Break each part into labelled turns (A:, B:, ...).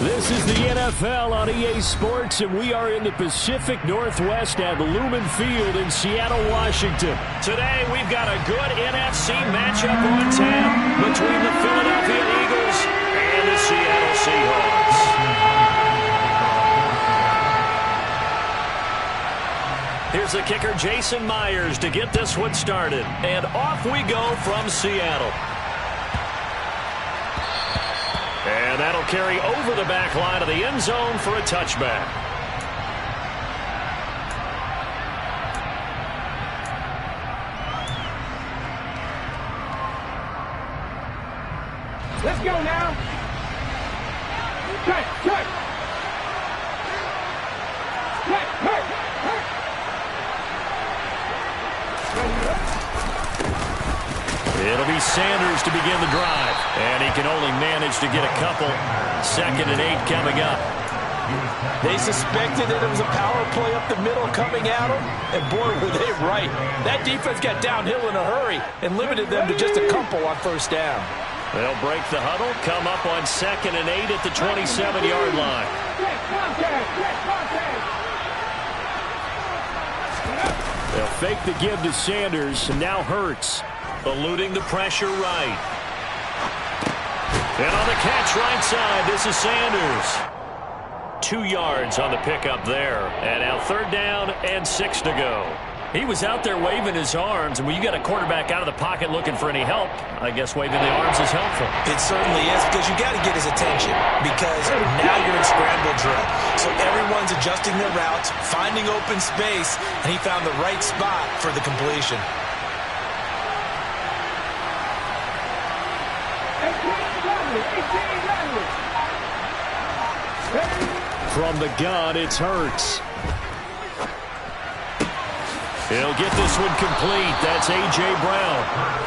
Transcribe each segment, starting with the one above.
A: This is the NFL on EA Sports, and we are in the Pacific Northwest at Lumen Field in Seattle, Washington. Today, we've got a good NFC matchup on tap between the Philadelphia Eagles and the Seattle Seahawks. Here's the kicker, Jason Myers, to get this one started. And off we go from Seattle. And that'll carry over the back line of the end zone for a touchback.
B: Let's go now. Cut.
A: It'll be Sanders to begin the drive. And he can only manage to get a couple. 2nd and 8 coming up.
C: They suspected that it was a power play up the middle coming at them. And boy, were they right. That defense got downhill in a hurry and limited them to just a couple on first down.
A: They'll break the huddle, come up on 2nd and 8 at the 27-yard line. They'll fake the give to Sanders, and now Hurts. Eluding the pressure right. And on the catch right side, this is Sanders. 2 yards on the pickup there. And now 3rd down and 6 to go. He was out there waving his arms, and when you got a quarterback out of the pocket looking for any help, I guess waving the arms is helpful.
C: It certainly is, because you got to get his attention, because now you're in scramble drill. So everyone's adjusting their routes, finding open space, and he found the right spot for the completion.
A: From the gun, it's Hurts. He'll get this one complete. That's A.J. Brown.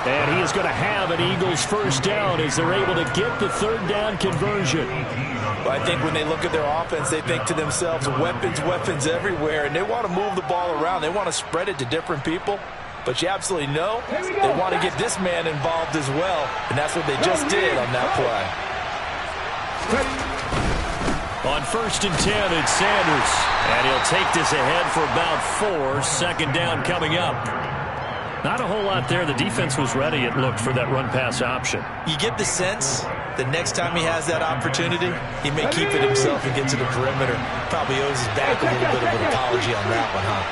A: And he is going to have an Eagles first down as they're able to get the 3rd down conversion.
C: Well, I think when they look at their offense, they think to themselves, weapons everywhere, and they want to move the ball around. They want to spread it to different people. But you absolutely know they want to get this man involved as well, and that's what they just did on that play.
A: On 1st and 10, it's Sanders. And he'll take this ahead for about 4. 2nd down coming up. Not a whole lot there. The defense was ready, it looked, for that run-pass option.
C: You get the sense the next time he has that opportunity, he may keep it himself and get to the perimeter. Probably owes his back a little bit of an apology on that one, huh?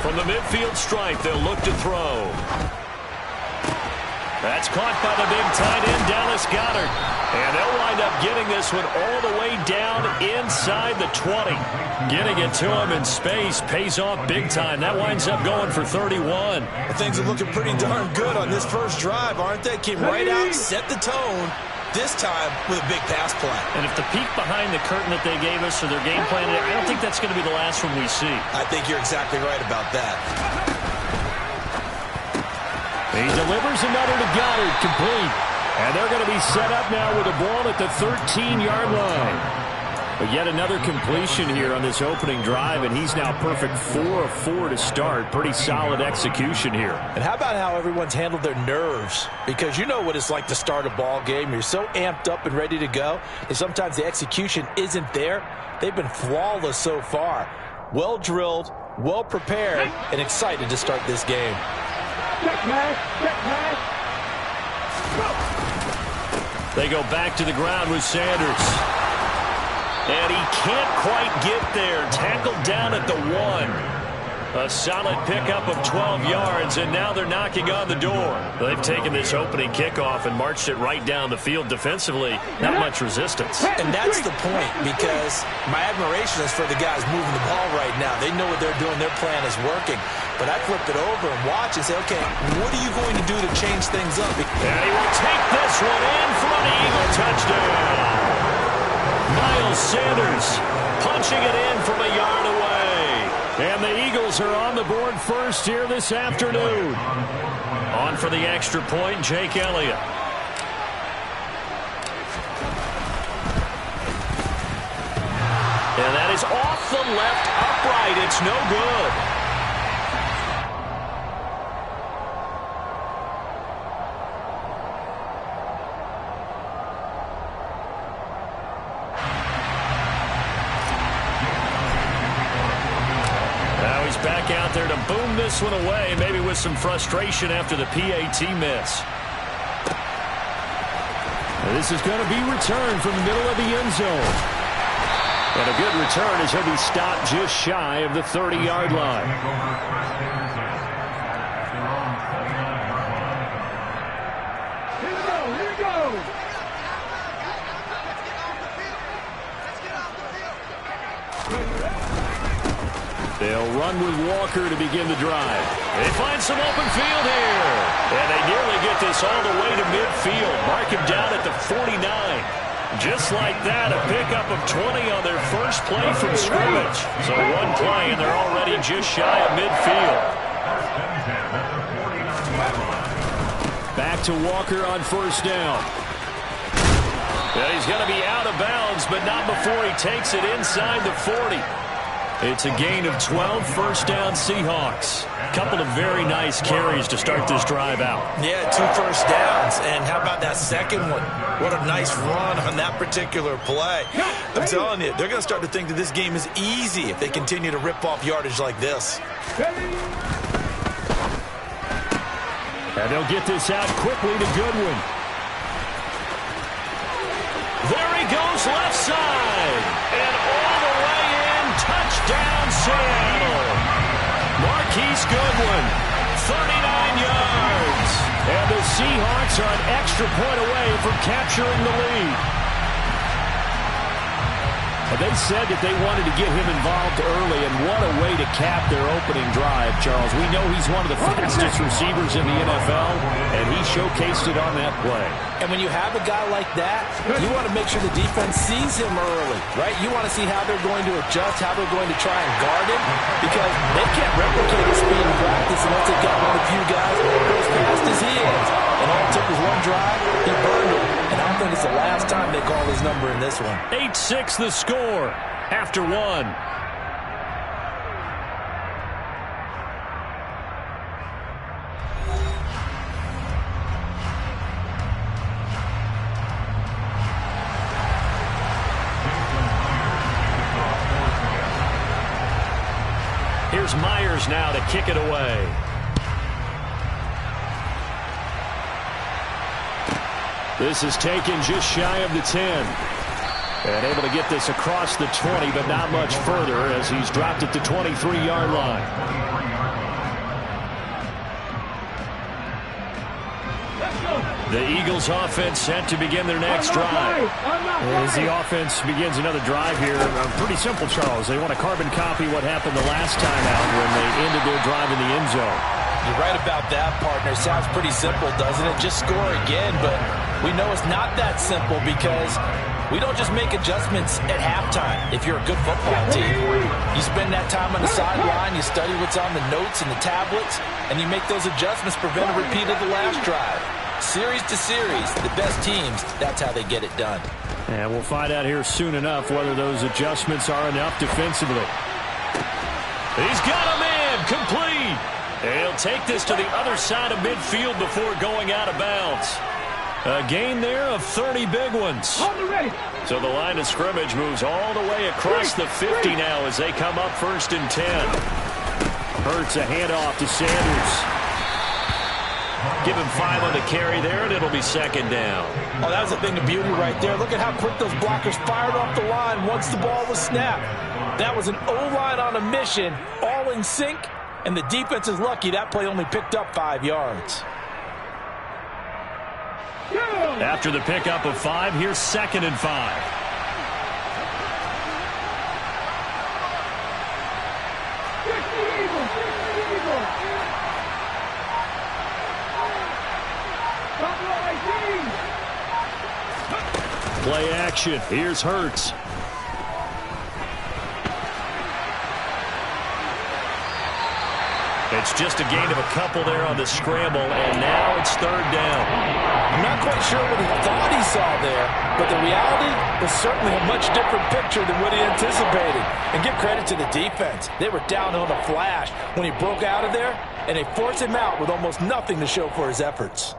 A: From the midfield stripe, they'll look to throw. That's caught by the big tight end, Dallas Goedert. And they'll wind up getting this one all the way down inside the 20. Getting it to him in space pays off big time. That winds up going for 31.
C: Well, things are looking pretty darn good on this first drive, aren't they? Came right out, set the tone, this time with a big pass play.
A: And if the peek behind the curtain that they gave us or their game plan, I don't think that's going to be the last one we see.
C: I think you're exactly right about that.
A: He delivers another to Goddard, complete. And they're going to be set up now with a ball at the 13-yard line. But yet another completion here on this opening drive, and he's now perfect 4 of 4 to start. Pretty solid execution here.
C: And how about how everyone's handled their nerves? Because you know what it's like to start a ball game. You're so amped up and ready to go, and sometimes the execution isn't there. They've been flawless so far. Well drilled, well prepared, and excited to start this game.
A: They go back to the ground with Sanders. And he can't quite get there. Tackled down at the 1. A solid pickup of 12 yards, and now they're knocking on the door. They've taken this opening kickoff and marched it right down the field defensively. Not much resistance.
C: And that's the point, because my admiration is for the guys moving the ball right now. They know what they're doing. Their plan is working. But I flip it over and watch and say, okay, what are you going to do to change things up?
A: And he will take this one in for an Eagle touchdown. Miles Sanders punching it in from a yard away. And the Eagles are on the board first here this afternoon. On for the extra point, Jake Elliott. And that is off the left upright. It's no good. He's back out there to boom this one away, maybe with some frustration after the PAT miss.
B: This is going to be returned from the middle of the end zone.
A: And a good return as he'll be stopped just shy of the 30-yard line.
B: Here we go.
A: They'll run with Walker to begin the drive. They find some open field here. And they nearly get this all the way to midfield. Mark him down at the 49. Just like that, a pickup of 20 on their first play from scrimmage. So one play, and they're already just shy of midfield.
B: Back to Walker on first down.
A: Yeah, he's going to be out of bounds, but not before he takes it inside the 40. It's a gain of 12, first down Seahawks. Couple of very nice carries to start this drive out.
C: Yeah, 2 first downs. And how about that second one? What a nice run on that particular play. I'm telling you, they're going to start to think that this game is easy if they continue to rip off yardage like this.
B: And they'll get this out quickly to Goodwin.
A: There he goes left side. And all the way in, touchdown Seattle. Marquise Goodwin, 39 yards. And the Seahawks are an extra point away from capturing the lead.
B: And they said that they wanted to get him involved early, and what a way to cap their opening drive, Charles. We know he's one of the fastest receivers in the NFL, and he showcased it on that play.
C: And when you have a guy like that, you want to make sure the defense sees him early, right? You want to see how they're going to adjust, how they're going to try and guard him, because they can't replicate his speed in practice unless they've got one of the few guys who go as fast as he is. And all it took was one drive, he burned it. And I don't think it's the last time they call his number in this one.
A: 8-6 the score after one. Here's Myers now to kick it away.
B: This is taken just shy of the 10.
A: And able to get this across the 20, but not much further as he's dropped at the 23-yard line. The Eagles offense set to begin their next drive.
B: As the offense begins another drive here, pretty simple, Charles. They want to carbon copy what happened the last time out when they ended their drive in the end zone.
C: You're right about that, partner. Sounds pretty simple, doesn't it? Just score again, but we know it's not that simple because we don't just make adjustments at halftime if you're a good football team. You spend that time on the sideline, you study what's on the notes and the tablets, and you make those adjustments, prevent a repeat of the last drive. Series to series, the best teams, that's how they get it done.
B: And we'll find out here soon enough whether those adjustments are enough defensively.
A: He's got him in, complete. He'll take this to the other side of midfield before going out of bounds. A gain there of 30 big ones. So the line of scrimmage moves all the way across the 50 now as they come up 1st and 10.
B: Hurts a handoff to Sanders.
A: Give him 5 on the carry there, and it'll be 2nd down.
C: Oh, that was a thing of beauty right there. Look at how quick those blockers fired off the line once the ball was snapped. That was an O-line on a mission, all in sync, and the defense is lucky that play only picked up 5 yards.
A: After the pickup of 5, here's 2nd and 5.
B: Play action. Here's Hurts.
A: It's just a gain of a couple there on the scramble, and now it's 3rd down.
C: I'm not quite sure what he thought he saw there, but the reality was certainly a much different picture than what he anticipated. And give credit to the defense. They were down on a flash when he broke out of there, and they forced him out with almost nothing to show for his efforts.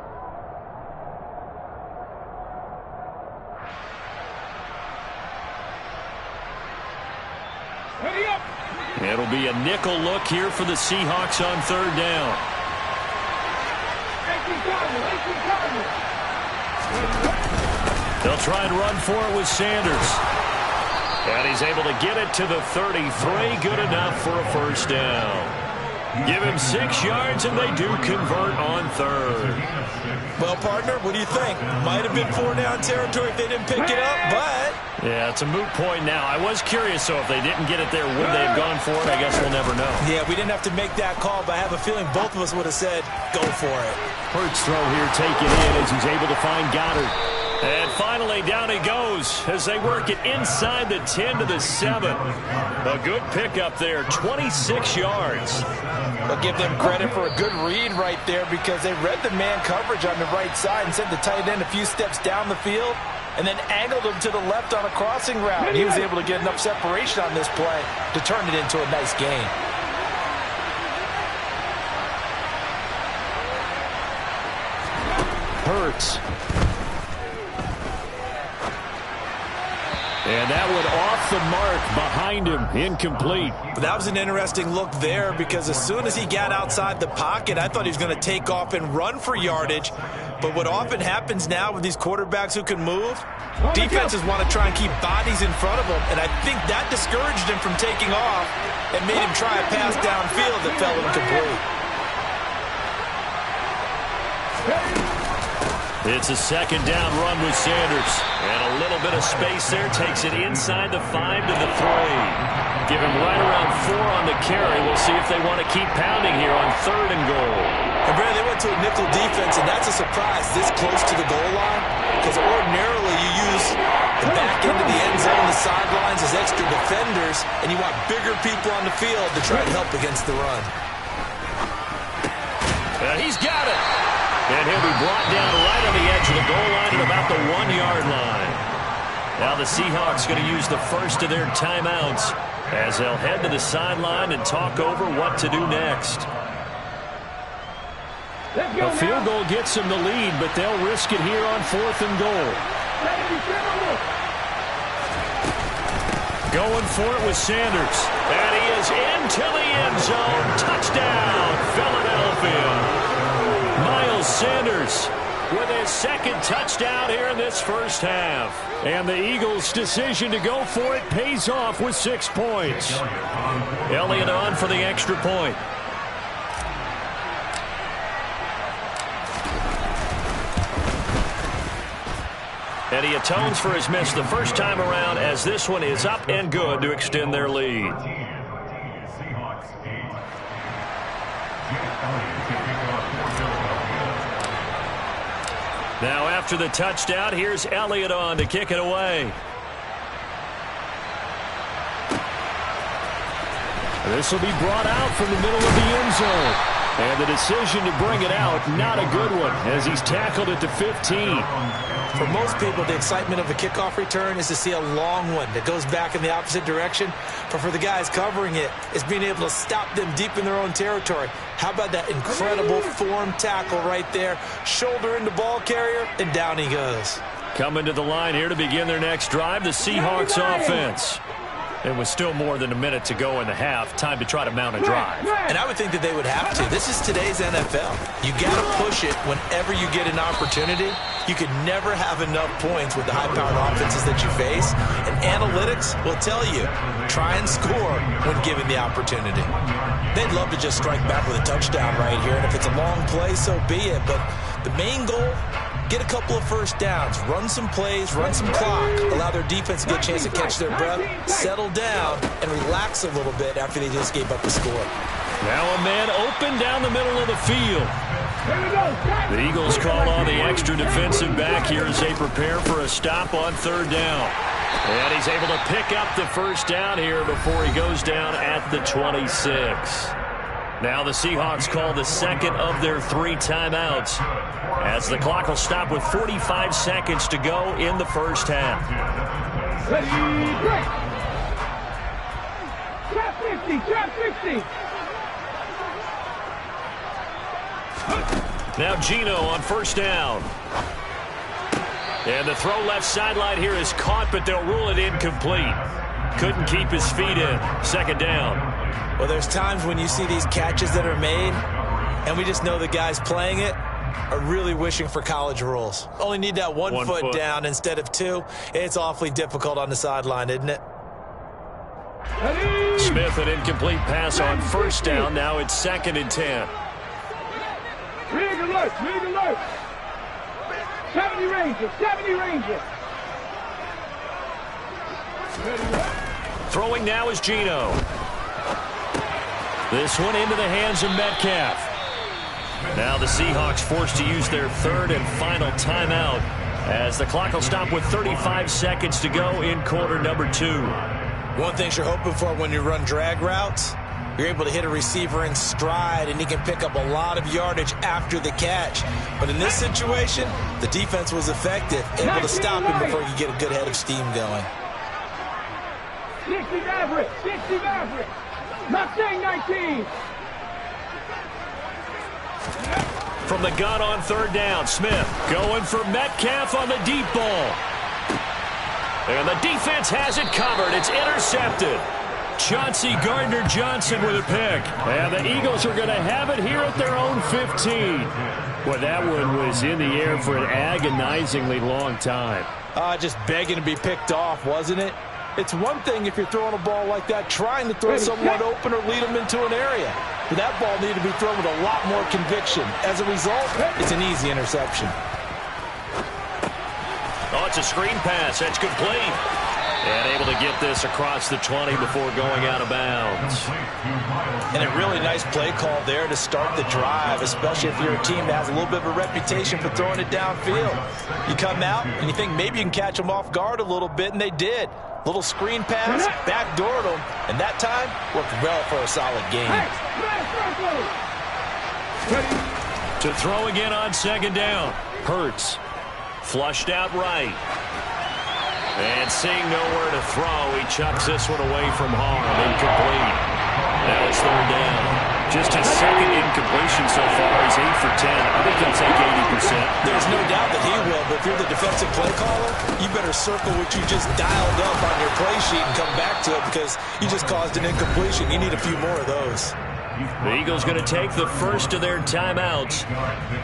B: Ready up.
A: It'll be a nickel look here for the Seahawks on third down. They'll try and run for it with Sanders. And he's able to get it to the 33. Good enough for a first down. Give him 6 yards, and they do convert on third.
C: Well, partner, what do you think? Might have been 4-down territory if they didn't pick it up, but...
A: Yeah, it's a moot point now. I was curious, so if they didn't get it there, would they have gone for it? I guess we'll never know.
C: Yeah, we didn't have to make that call, but I have a feeling both of us would have said, go for it.
B: Hurts throw here taken in as he's able to find Goddard.
A: And finally, down he goes as they work it inside the 10 to the 7. A good pickup there, 26 yards.
C: I'll give them credit for a good read right there because they read the man coverage on the right side and sent the tight end a few steps down the field and then angled him to the left on a crossing route. He was able to get enough separation on this play to turn it into a nice gain.
B: Hurts. And that one off the mark behind him, incomplete.
C: That was an interesting look there because as soon as he got outside the pocket, I thought he was going to take off and run for yardage. But what often happens now with these quarterbacks who can move, defenses want to try and keep bodies in front of them, and I think that discouraged him from taking off and made him try a pass downfield that fell incomplete.
A: It's a second down run with Sanders. And a little bit of space there. Takes it inside the 5 to the 3. Give him right around 4 on the carry. We'll see if they want to keep pounding here on 3rd and goal.
C: And Brad, they went to a nickel defense, and that's a surprise this close to the goal line. Because ordinarily you use the back end of the end zone, the sidelines as extra defenders, and you want bigger people on the field to try and help against the run.
A: He's got it. And he'll be brought down right on the edge of the goal line at about the 1-yard line. Now the Seahawks going to use the first of their timeouts as they'll head to the sideline and talk over what to do next.
B: A field goal gets them the lead, but they'll risk it here on 4th and goal.
A: Going for it with Sanders. And he is into the end zone. Touchdown, Philadelphia. Miles Sanders with his 2nd touchdown here in this first half.
B: And the Eagles' decision to go for it pays off with 6 points.
A: Elliott on for the extra point. And he atones for his miss the first time around as this one is up and good to extend their lead. Now after the touchdown, here's Elliott on to kick it away.
B: This will be brought out from the middle of the end zone. And the decision to bring it out, not a good one, as he's tackled at the 15.
C: For most people, the excitement of a kickoff return is to see a long one that goes back in the opposite direction. But for the guys covering it, it's being able to stop them deep in their own territory. How about that incredible form tackle right there? Shoulder in the ball carrier, and down he goes.
A: Coming to the line here to begin their next drive, the Seahawks offense. It was still more than a minute to go in the half. Time to try to mount a drive.
C: And I would think that they would have to. This is today's NFL. You got to push it whenever you get an opportunity. You could never have enough points with the high-powered offenses that you face. And analytics will tell you, try and score when given the opportunity. They'd love to just strike back with a touchdown right here. And if it's a long play, so be it. But the main goal, get a couple of first downs, run some plays, run some clock, allow their defense to get a chance to catch their breath, settle down, and relax a little bit after they just gave up the score.
A: Now a man open down the middle of the field. The Eagles call on the extra defensive back here as they prepare for a stop on 3rd down. And he's able to pick up the first down here before he goes down at the 26. Now the Seahawks call the 2nd of their 3 timeouts as the clock will stop with 45 seconds to go in the first half.
D: Ready, break! Trap 50!
A: Now Gino on 1st down. And the throw left sideline here is caught, but they'll rule it incomplete. couldn't keep his feet in. Second down.
C: Well, there's times when you see these catches that are made, and we just know the guys playing it are really wishing for college rules. Only need that one foot down instead of two. It's awfully difficult on the sideline, isn't it?
A: Smith, an incomplete pass on first down. Now it's 2nd and 10.
D: Rig alert, rig alert. 70 Rangers, 70 Rangers.
A: Throwing now is Geno. This one into the hands of Metcalf. Now the Seahawks forced to use their 3rd and final timeout as the clock will stop with 35 seconds to go in quarter number 2.
C: One thing you're hoping for when you run drag routes, you're able to hit a receiver in stride and he can pick up a lot of yardage after the catch. But in this situation, the defense was effective, able to stop him before you get a good head of steam going.
D: 60 Maverick, 60 Maverick. Mustang 19.
A: From the gun on 3rd down, Smith going for Metcalf on the deep ball. And the defense has it covered. It's intercepted. Chauncey Gardner-Johnson with a pick. And the Eagles are going to have it here at their own 15. Well, that one was in the air for an agonizingly long time.
C: Just begging to be picked off, wasn't it? It's one thing if you're throwing a ball like that, trying to throw someone open or lead them into an area. But that ball needed to be thrown with a lot more conviction. As a result, it's an easy interception.
A: Oh, it's a screen pass. That's complete. And able to get this across the 20 before going out of bounds.
C: And a really nice play call there to start the drive, especially if you're a team that has a little bit of a reputation for throwing it downfield. You come out and you think maybe you can catch them off guard a little bit, and they did. Little screen pass, backdoored them, and that time worked well for a solid game.
A: To throw again on 2nd down. Hurts. Flushed out right. And seeing nowhere to throw, he chucks this one away from harm. Incomplete. Now it's 3rd down. Just his 2nd incompletion so far. He's 8 for 10. I think he'll take 80%.
C: There's no doubt that he will, but if you're the defensive play caller, you better circle what you just dialed up on your play sheet and come back to it because you just caused an incompletion. You need a few more of those.
A: The Eagles going to take the first of their timeouts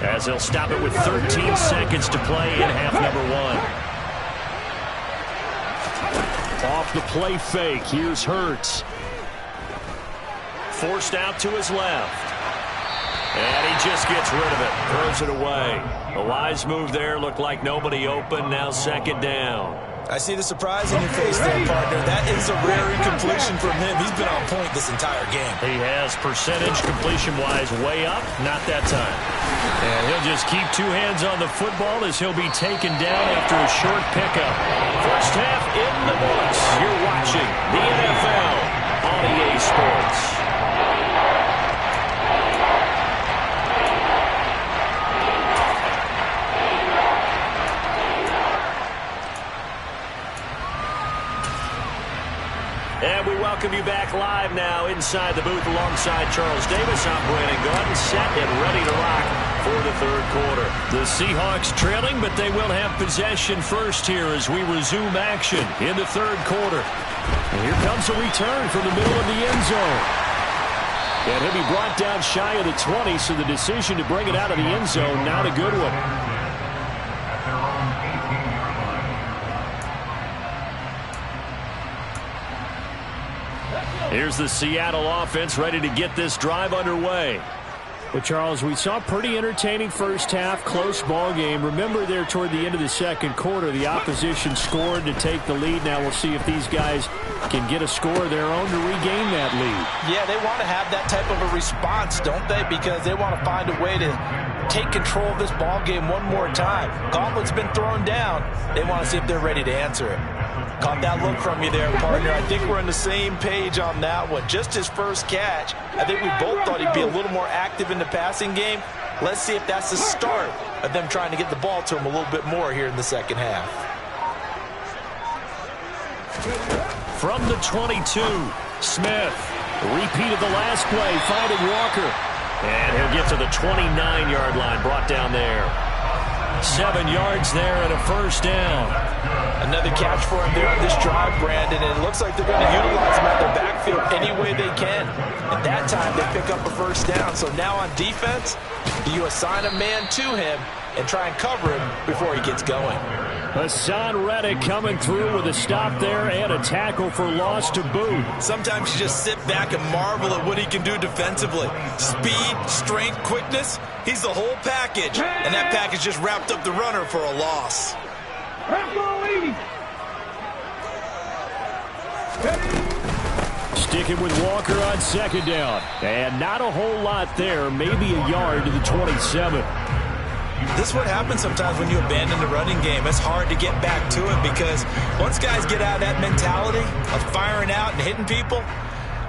A: as they'll stop it with 13 seconds to play in half number 1. Off the play fake, here's Hurts. Forced out to his left. And he just gets rid of it, throws it away. A wise move there, looked like nobody open, now 2nd down.
C: I see the surprise on your face there, partner. That is a rare incompletion from him. He's been on point this entire game.
A: He has percentage completion-wise way up, not that time. And he'll just keep 2 hands on the football as he'll be taken down after a short pickup. First half in the books. You're watching the NFL on EA Sports. And we welcome you back live now inside the booth alongside Charles Davis. I'm Brandon Gaudin, set and ready to rock for the 3rd quarter. The Seahawks trailing, but they will have possession first here as we resume action in the 3rd quarter. And here comes a return from the middle of the end zone. And he'll be brought down shy of the 20, so the decision to bring it out of the end zone, not a good one. Here's the Seattle offense ready to get this drive underway.
B: Well, Charles, we saw a pretty entertaining first half, close ball game. Remember there toward the end of the 2nd quarter, the opposition scored to take the lead. Now we'll see if these guys can get a score of their own to regain that lead.
C: Yeah, they want to have that type of a response, don't they? Because they want to find a way to take control of this ball game one more time. Gauntlet's been thrown down. They want to see if they're ready to answer it. Caught that look from you there, partner. I think we're on the same page on that one. Just his first catch. I think we both thought he'd be a little more active in the passing game. Let's see if that's the start of them trying to get the ball to him a little bit more here in the 2nd half.
A: From the 22, Smith. Repeat of the last play, finding Walker. And he'll get to the 29-yard line, brought down there. 7 yards there and a first down.
C: Another catch for him there on this drive, Brandon, and it looks like they're going to utilize him out of the backfield any way they can. And that time they pick up a first down. So now on defense, do you assign a man to him and try and cover him before he gets going?
B: Hassan Reddick coming through with a stop there and a tackle for loss to boot.
C: Sometimes you just sit back and marvel at what he can do defensively. Speed, strength, quickness, he's the whole package. And that package just wrapped up the runner for a loss.
B: Sticking with Walker on second down. And not a whole lot there, maybe a yard to the 27.
C: This is what happens sometimes when you abandon the running game. It's hard to get back to it because once guys get out of that mentality of firing out and hitting people,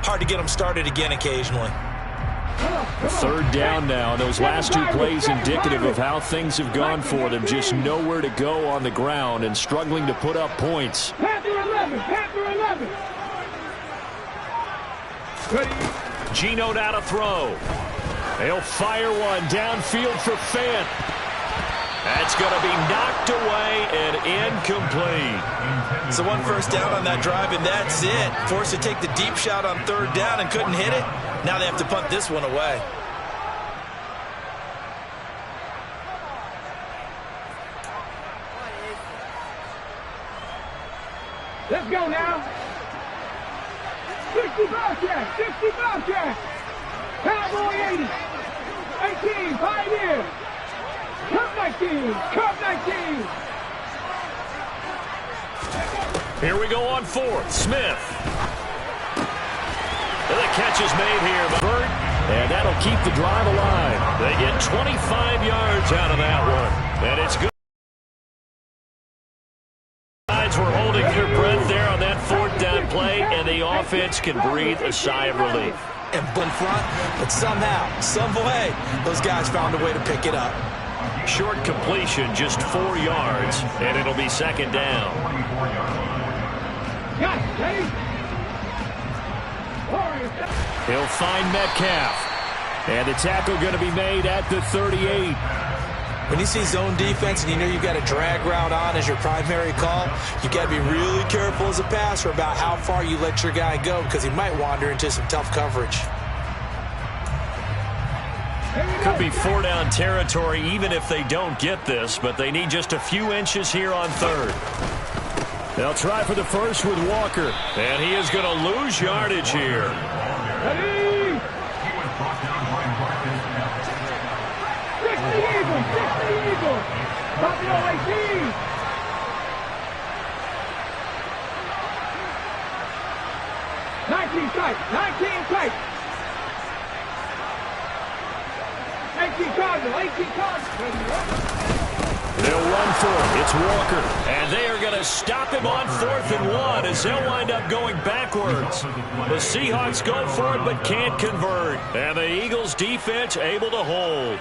C: hard to get them started again occasionally.
B: Third down now. Those last two plays indicative of how things have gone for them. Just nowhere to go on the ground and struggling to put up points.
D: Panther 11, Panther 11.
A: Geno now to throw. He'll fire one downfield for Fant. That's going to be knocked away and incomplete.
C: So one first down on that drive, and that's it. Forced to take the deep shot on third down and couldn't hit it. Now they have to punt this one away.
D: Let's go now. 60 Bobcat, 60 Bobcat. Cowboy 80. 18, Pioneer. Cup 19, Cup 19.
A: Here we go on fourth. Smith. And the catch is made here by Burt, and that'll keep the drive alive. They get 25 yards out of that one, and it's good. We're holding their breath there on that fourth down play, and the offense can breathe a sigh of relief.
C: And in front, but somehow, some way, those guys found a way to pick it up.
A: Short completion, just 4 yards, and it'll be second down. He'll find Metcalf, and the tackle going to be made at the 38.
C: When you see zone defense and you know you've got a drag route on as your primary call, you've got to be really careful as a passer about how far you let your guy go because he might wander into some tough coverage.
A: Could be 4-down territory even if they don't get this, but they need just a few inches here on third. They'll try for the first with Walker, and he is going to lose yardage here.
D: Ready? 60 Eagles, 60 Eagles. Buffalo 18. Tight, 19 tight. 18 Cardinal, 18 Cardinal.
A: They'll run for it. It's Walker. And they are going to stop him on 4th and 1 as they'll wind up going backwards. The Seahawks go for it but can't convert. And the Eagles defense able to hold.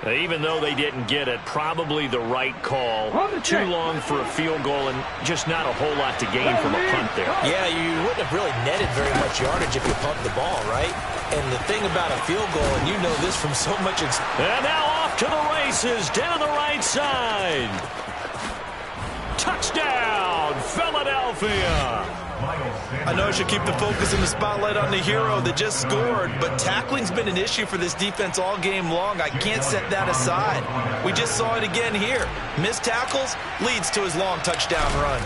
A: Even though they didn't get it, probably the right call. Too long for a field goal and just not a whole lot to gain from a punt there.
C: Yeah, you wouldn't have really netted very much yardage if you pumped the ball, right? And the thing about a field goal, and you know this from so much experience.
A: And now off to the races, down the right side. Touchdown, Philadelphia.
C: I know I should keep the focus and the spotlight on the hero that just scored, but tackling's been an issue for this defense all game long. I can't set that aside. We just saw it again here. Missed tackles leads to his long touchdown run.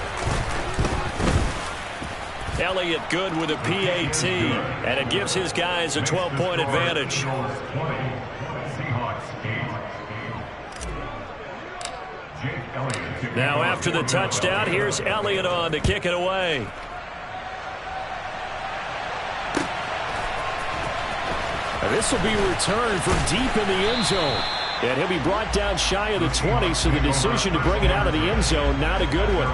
A: Elliott good with a PAT, and it gives his guys a 12-point advantage. Now after the touchdown, here's Elliott on to kick it away.
B: This will be returned from deep in the end zone. And he'll be brought down shy of the 20, so the decision to bring it out of the end zone, not a good one.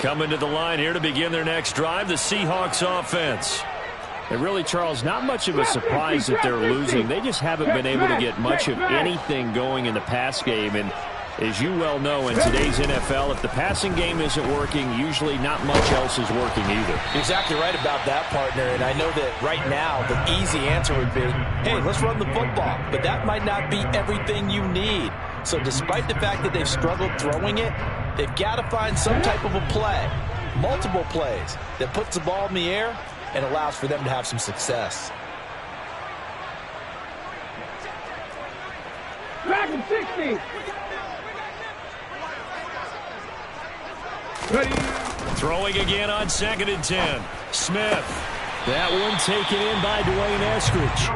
A: Coming to the line here to begin their next drive, the Seahawks offense.
B: And really, Charles, not much of a surprise that they're losing. They just haven't been able to get much of anything going in the pass game. And As you well know, in today's NFL, if the passing game isn't working, usually not much else is working either.
C: You're exactly right about that, partner. And I know that right now the easy answer would be, hey, let's run the football. But that might not be everything you need. So despite the fact that they've struggled throwing it, they've got to find some type of a play, multiple plays, that puts the ball in the air and allows for them to have some success.
D: Back in 60. Ready.
A: Throwing again on 2nd and 10. Smith.
B: That one taken in by Dwayne Eskridge.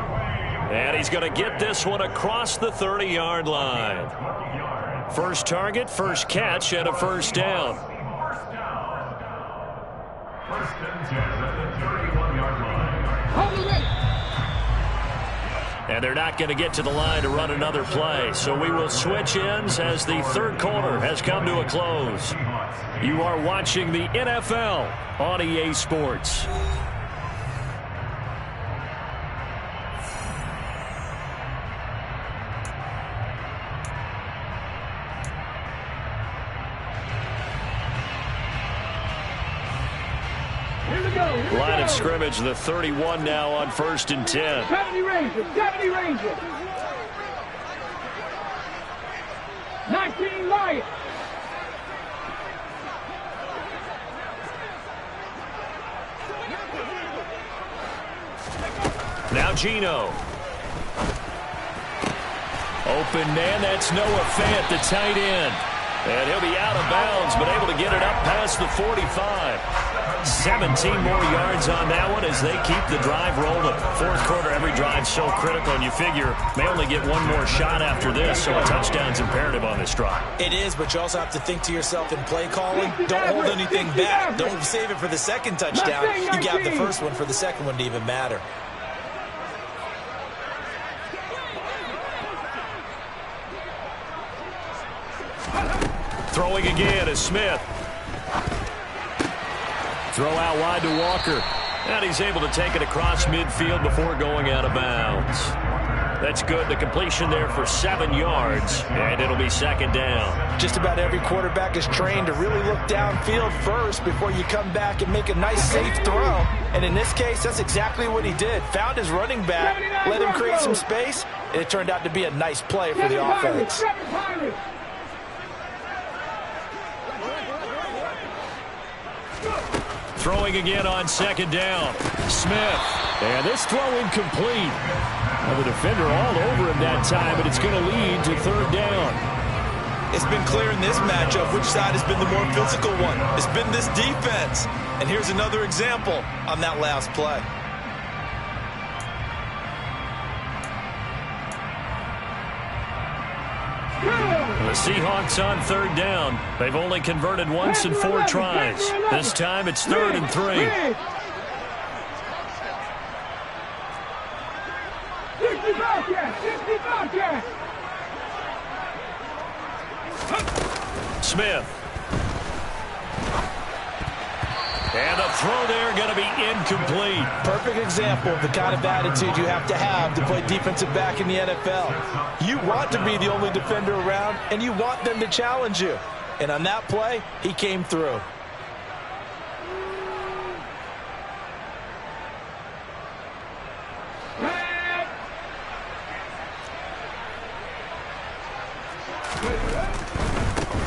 A: And he's going to get this one across the 30-yard line. First target, first catch, and a first down.
E: First and 10 at the 31-yard line.
D: Hold it.
A: And they're not going to get to the line to run another play. So we will switch ends as the third quarter has come to a close. You are watching the NFL on EA Sports. Line of scrimmage, the 31 now on 1st and 10.
D: 70 Rangers, 70 Rangers. 19 Lions.
A: Now Gino. Open man, that's Noah Fant, the tight end. And he'll be out of bounds, but able to get it up past the 45. 17 more yards on that one as they keep the drive rolling. Fourth quarter, every drive so critical, and you figure may only get one more shot after this, so a touchdown's imperative on this drive.
C: It is, but you also have to think to yourself in play calling, don't hold anything back. Don't save it for the second touchdown. You got the first one for the second one to even matter.
A: Throwing again is Smith. Throw out wide to Walker. And he's able to take it across midfield before going out of bounds. That's good. The completion there for 7 yards. And it'll be second down.
C: Just about every quarterback is trained to really look downfield first before you come back and make a nice, safe throw. And in this case, that's exactly what he did. Found his running back, let him create some space, and it turned out to be a nice play for the offense.
A: Throwing again on second down. Smith.
B: And this throw incomplete. Well, the defender all over him that time, but it's going to lead to third down.
C: It's been clear in this matchup which side has been the more physical one. It's been this defense. And here's another example on that last play.
A: The Seahawks on third down. They've only converted once in 4 tries. This time it's 3rd and 3.
D: 60 Bobcats.
A: Smith. And the throw there going to be incomplete.
C: Perfect example of the kind of attitude you have to play defensive back in the NFL. You want to be the only defender around, and you want them to challenge you. And on that play, he came through.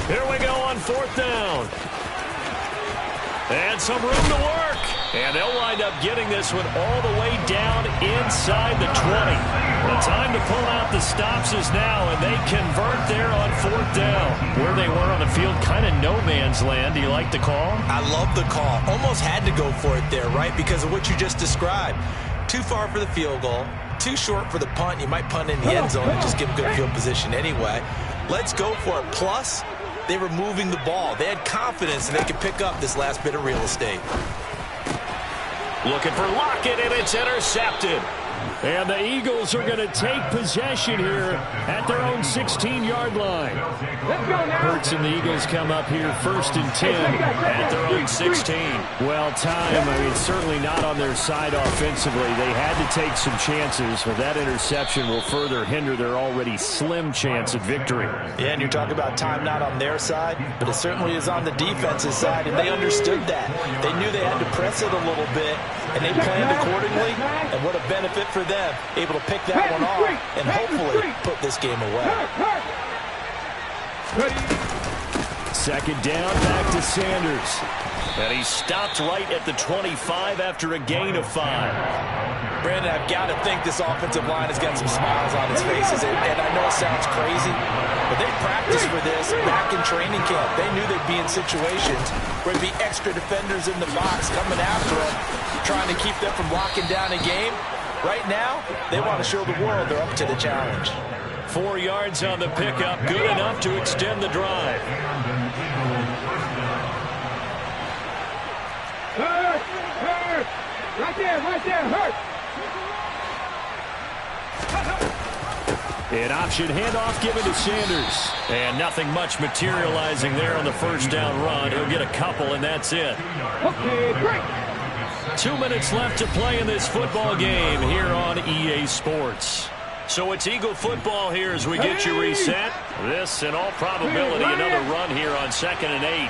A: Here we go on 4th down. And some room to work. And they'll wind up getting this one all the way down inside the 20. The time to pull out the stops is now, and they convert there on 4th down. Where they were on the field, kind of no man's land. Do you like the call?
C: I love the call. Almost had to go for it there, right? Because of what you just described. Too far for the field goal. Too short for the punt. You might punt in the end zone and just give them good field position anyway. Let's go for it. Plus, they were moving the ball. They had confidence and they could pick up this last bit of real estate.
A: Looking for Lockett, and it's intercepted.
B: And the Eagles are going to take possession here at their own 16-yard line.
D: Let's go now.
B: Hurts and the Eagles come up here 1st and 10
A: at their own 16.
B: Well, time, I mean, certainly not on their side offensively. They had to take some chances, but that interception will further hinder their already slim chance at victory.
C: Yeah, and you're talking about time not on their side, but it certainly is on the defense's side, and they understood that. They knew they had to press it a little bit, and they planned accordingly, and what a benefit for them, able to pick that one off and hopefully put this game away.
B: Second down, back to Sanders.
A: And he stopped right at the 25 after a gain of 5.
C: Brandon, I've got to think this offensive line has got some smiles on its faces, and I know it sounds crazy, but they practiced for this back in training camp. They knew they'd be in situations where there'd be extra defenders in the box coming after them, trying to keep them from locking down a game. Right now, they want to show the world they're up to the challenge.
A: 4 yards on the pickup, good enough to extend the drive.
D: Hurt. Right there, hurt.
B: An option handoff given to Sanders.
A: And nothing much materializing there on the first down run. He'll get a couple, and that's it.
D: Okay, great.
A: 2 minutes left to play in this football game here on EA Sports. So it's Eagle football here as we get you reset. This, in all probability, another run here on 2nd and 8.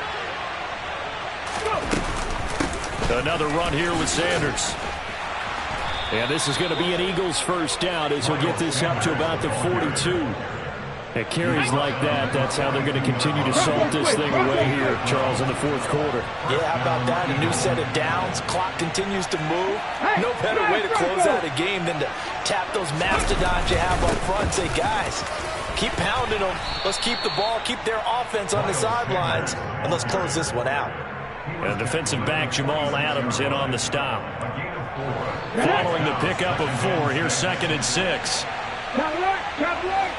A: Another run here with Sanders.
B: And this is going to be an Eagles first down as he'll get this up to about the 42. It carries like that. That's how they're going to continue to salt this thing away here, Charles, in the 4th quarter.
C: Yeah, how about that? A new set of downs. Clock continues to move. No better way to close out a game than to tap those mastodons you have up front and say, guys, keep pounding them. Let's keep the ball, keep their offense on the sidelines, and let's close this one out.
A: And defensive back Jamal Adams in on the stop. Following the pickup of 4, here's 2nd and 6.
D: Top right.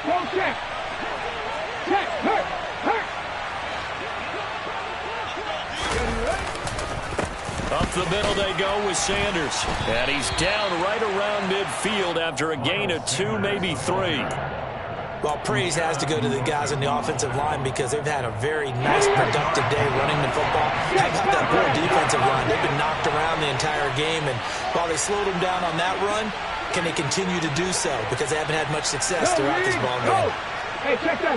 D: Go check. Check, hurt.
A: Up the middle they go with Sanders. And he's down right around midfield after a gain of 2, maybe 3.
C: Well, praise has to go to the guys on the offensive line because they've had a very nice, productive day running the football. How about that poor defensive line? They've been knocked around the entire game, and while they slowed them down on that run, can they continue to do so? Because they haven't had much success throughout this ball game.
D: Hey, check that.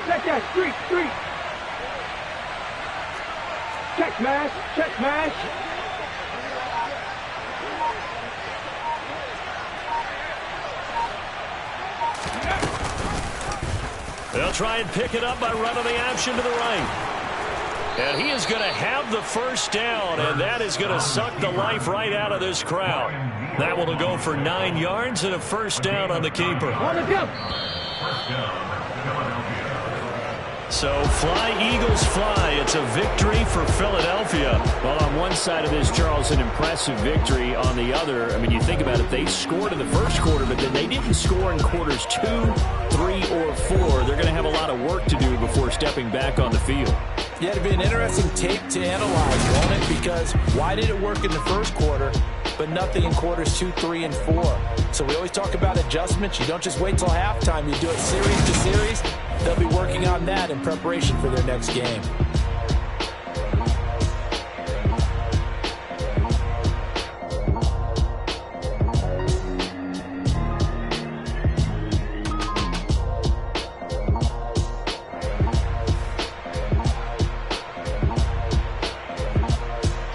D: Street. Check smash.
A: They'll try and pick it up by running the option to the right. And he is going to have the first down, and that is going to suck the life right out of this crowd. That one will go for 9 yards and a first down on the keeper.
D: On the jump.
A: So fly, Eagles, fly. It's a victory for Philadelphia.
B: Well, on one side of this, Charles, an impressive victory. On the other, I mean, you think about it, they scored in the first quarter, but then they didn't score in quarters 2, 3, or 4. They're going to have a lot of work to do before stepping back on the field.
C: Yeah, it'd be an interesting tape to analyze, won't it? Because why did it work in the first quarter, but nothing in quarters 2, 3, and 4? So we always talk about adjustments. You don't just wait till halftime. You do it series to series. They'll be working on that in preparation for their next game.